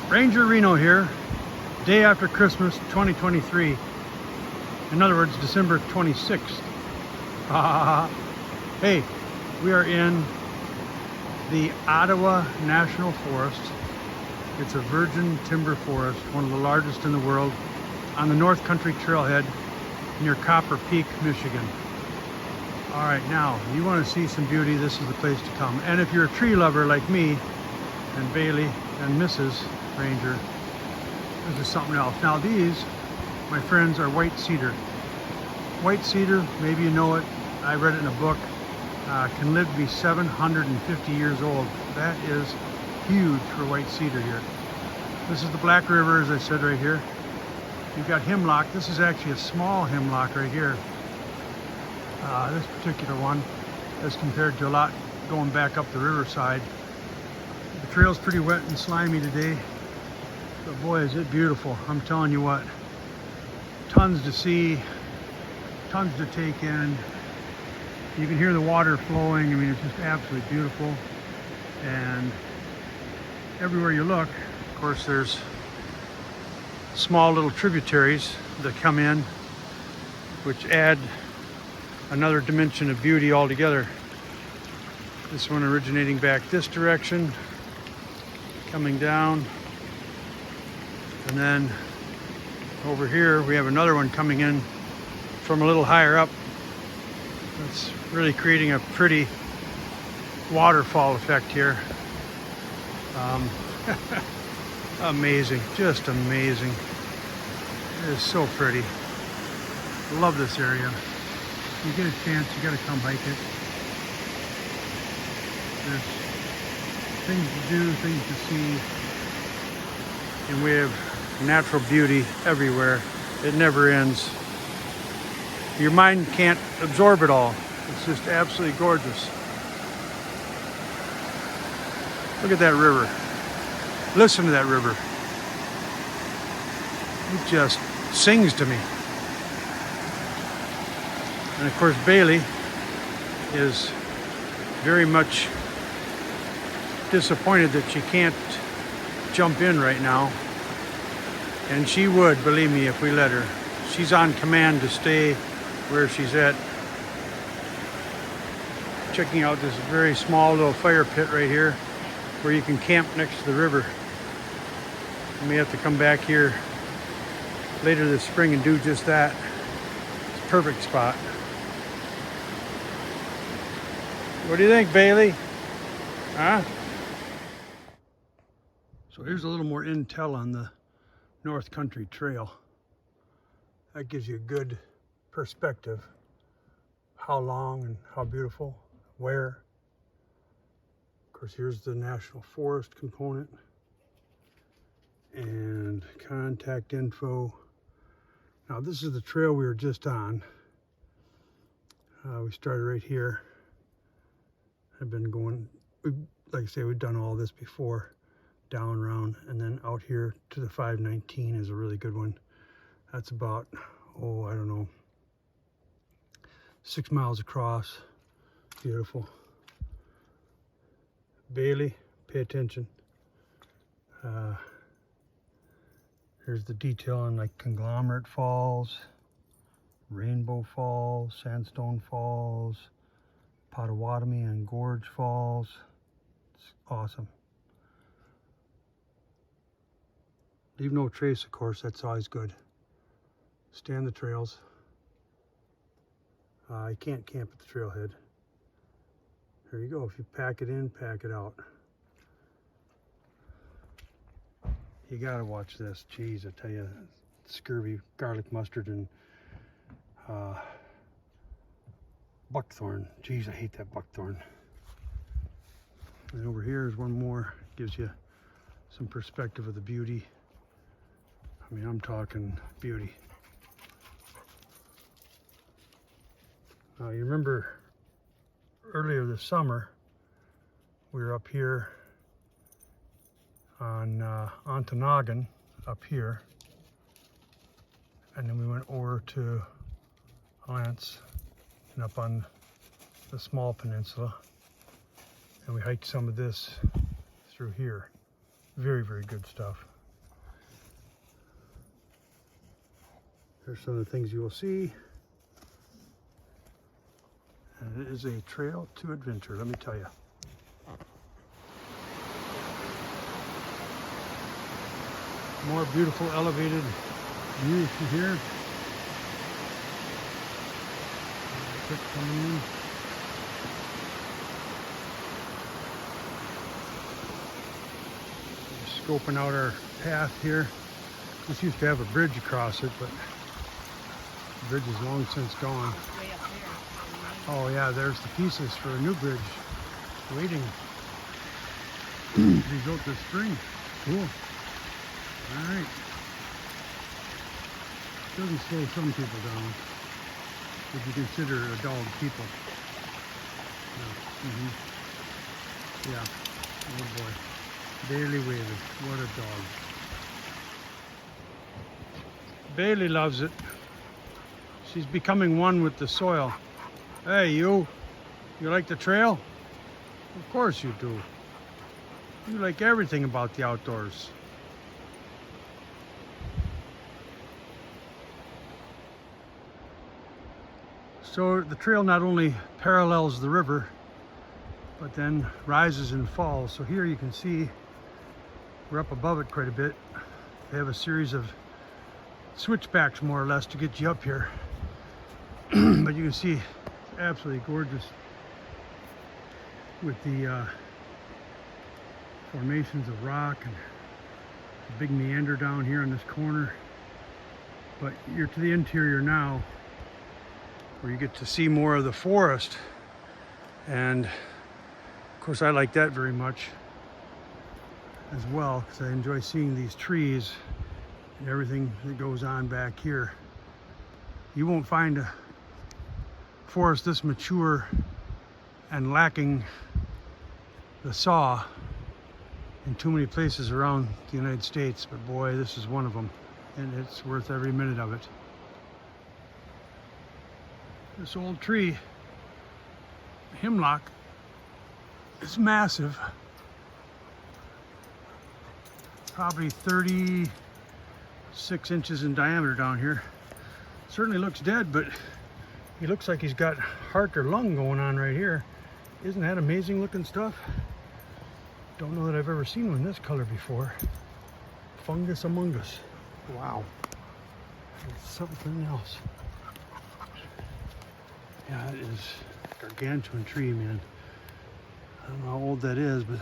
Ranger Reno here, day after Christmas 2023. In other words, December 26th. Hey, we are in the Ottawa National Forest. It's a virgin timber forest, one of the largest in the world, on the North Country Trailhead near Copper Peak, Michigan. All right, now, you want to see some beauty, this is the place to come. And if you're a tree lover like me, and Bailey, and Mrs. Ranger, this is something else. Now these, my friends, are white cedar. White cedar, maybe you know it, I read it in a book, can live to be 750 years old. That is huge for white cedar here. This is the Black River, as I said, right here. You've got hemlock. This is actually a small hemlock right here. This particular one, as compared to a lot going back up the riverside. The trail's pretty wet and slimy today, but boy, is it beautiful. I'm telling you what, tons to see, tons to take in. You can hear the water flowing. I mean, it's just absolutely beautiful. And everywhere you look, of course, there's small little tributaries that come in, which add another dimension of beauty altogether. This one originating back this direction, coming down, and then over here we have another one coming in from a little higher up. It's really creating a pretty waterfall effect here. Amazing, just amazing. It is so pretty. Love this area. You get a chance, you gotta come hike it. There's things to do, things to see, and we have natural beauty everywhere. It never ends. Your mind can't absorb it all. It's just absolutely gorgeous. Look at that river. Listen to that river. It just sings to me. And of course, Bailey is very much disappointed that she can't jump in right now. And she would, believe me, if we let her. She's on command to stay where she's at. Checking out this very small little fire pit right here where you can camp next to the river. You may have to come back here later this spring and do just that. It's a perfect spot. What do you think, Bailey? Huh? So here's a little more intel on the North Country Trail. That gives you a good perspective. How long and how beautiful, where. Of course, here's the National Forest component. And contact info. Now this is the trail we were just on. We started right here. I've been going, like I say, we've done all this before, down, around, and then out here to the 519 is a really good one. That's about, oh, I don't know, 6 miles across. Beautiful. Bailey, pay attention. Here's the detail on like Conglomerate Falls, Rainbow Falls, Sandstone Falls, Potawatomi and Gorge Falls. It's awesome. Leave no trace, of course, that's always good. Stay on the trails. You can't camp at the trailhead. There you go. If you pack it in, pack it out. You gotta watch this. Jeez, I tell you, scurvy, garlic mustard, and buckthorn. Jeez, I hate that buckthorn. And over here is one more. Gives you some perspective of the beauty. I mean, I'm talking beauty. Now, you remember earlier this summer, we were up here on Ontonagon, up here, and then we went over to Lance and up on the small peninsula, and we hiked some of this through here. Very, very good stuff. There's some of the things you will see. And it is a trail to adventure, let me tell you. More beautiful elevated views from here. Quick coming in. Just scoping out our path here. This used to have a bridge across it, but the bridge is long since gone. Oh yeah, there's the pieces for a new bridge waiting to be built this spring. Cool. All right. Doesn't slow some people down if you consider a dog people. Yeah. Oh boy. Bailey Whaley. What a dog. Bailey loves it. She's becoming one with the soil. Hey, you like the trail? Of course you do. You like everything about the outdoors. So the trail not only parallels the river, but then rises and falls. So here you can see we're up above it quite a bit. They have a series of switchbacks more or less to get you up here. But you can see it's absolutely gorgeous with the formations of rock and a big meander down here in this corner. But you're to the interior now, where you get to see more of the forest. And of course I like that very much as well, because I enjoy seeing these trees and everything that goes on back here. You won't find a forest this mature and lacking the saw in too many places around the United States, but boy, this is one of them, and it's worth every minute of it. This old tree, hemlock, is massive. Probably 36 inches in diameter down here. Certainly looks dead, but he looks like he's got heart or lung going on right here. Isn't that amazing looking stuff? Don't know that I've ever seen one this color before. Fungus among us. Wow. It's something else. Yeah, it is a gargantuan tree, man. I don't know how old that is, but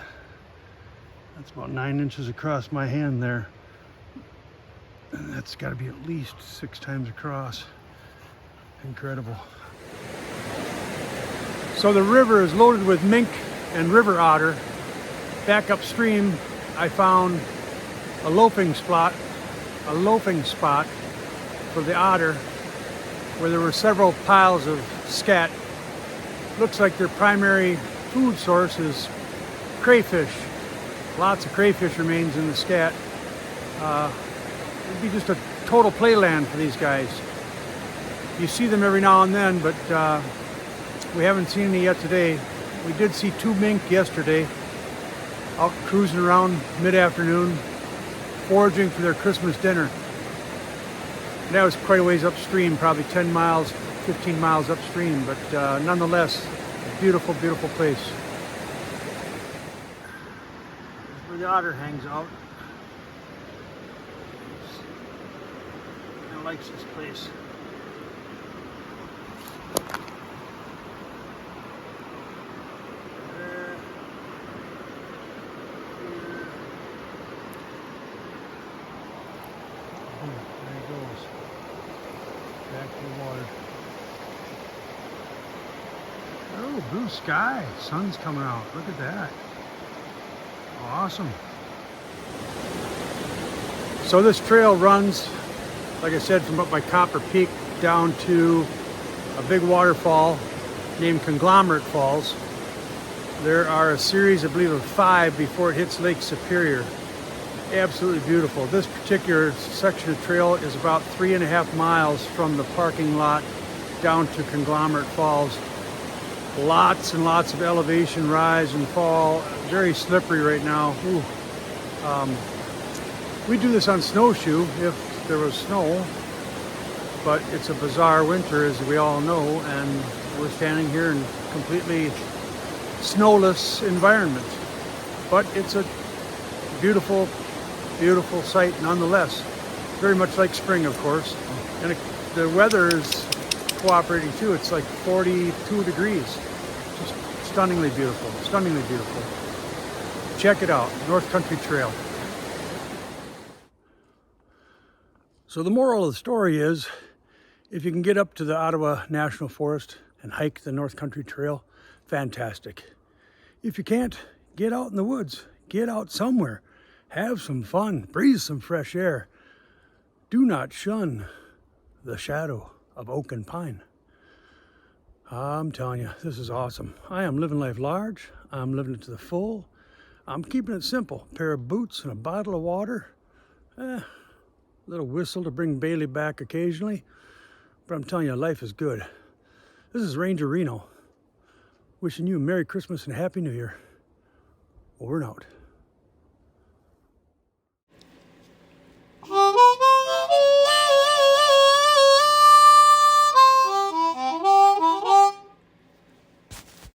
that's about 9 inches across my hand there. And that's got to be at least 6 times across. Incredible. So the river is loaded with mink and river otter. Back upstream, I found a loafing spot for the otter, where there were several piles of scat. Looks like their primary food source is crayfish. Lots of crayfish remains in the scat. It'd be just a total playland for these guys. You see them every now and then, but we haven't seen any yet today. We did see 2 mink yesterday out cruising around mid-afternoon, foraging for their Christmas dinner. And that was quite a ways upstream, probably 10 miles, 15 miles upstream, but nonetheless, a beautiful, beautiful place. That's where the otter hangs out. Kind of likes this place. Oh, blue sky. Sun's coming out. Look at that. Awesome. So this trail runs, like I said, from up by Copper Peak down to a big waterfall named Conglomerate Falls. There are a series, I believe, of 5 before it hits Lake Superior. Absolutely beautiful. This particular section of trail is about 3.5 miles from the parking lot down to Conglomerate Falls. Lots and lots of elevation, rise and fall. Very slippery right now. Ooh. We do this on snowshoe if there was snow, but it's a bizarre winter, as we all know, and we're standing here in a completely snowless environment. But it's a beautiful, beautiful sight nonetheless. Very much like spring, of course. And the weather is cooperating too. It's like 42 degrees. Just stunningly beautiful, stunningly beautiful. Check it out, North Country Trail. So the moral of the story is, if you can get up to the Ottawa National Forest and hike the North Country Trail, fantastic. If you can't, get out in the woods, get out somewhere, have some fun, breathe some fresh air. Do not shun the shadow of oak and pine. I'm telling you, this is awesome. I am living life large. I'm living it to the full. I'm keeping it simple. A pair of boots and a bottle of water. A little whistle to bring Bailey back occasionally. But I'm telling you, life is good. This is Ranger Reno, wishing you a Merry Christmas and Happy New Year. Over and out.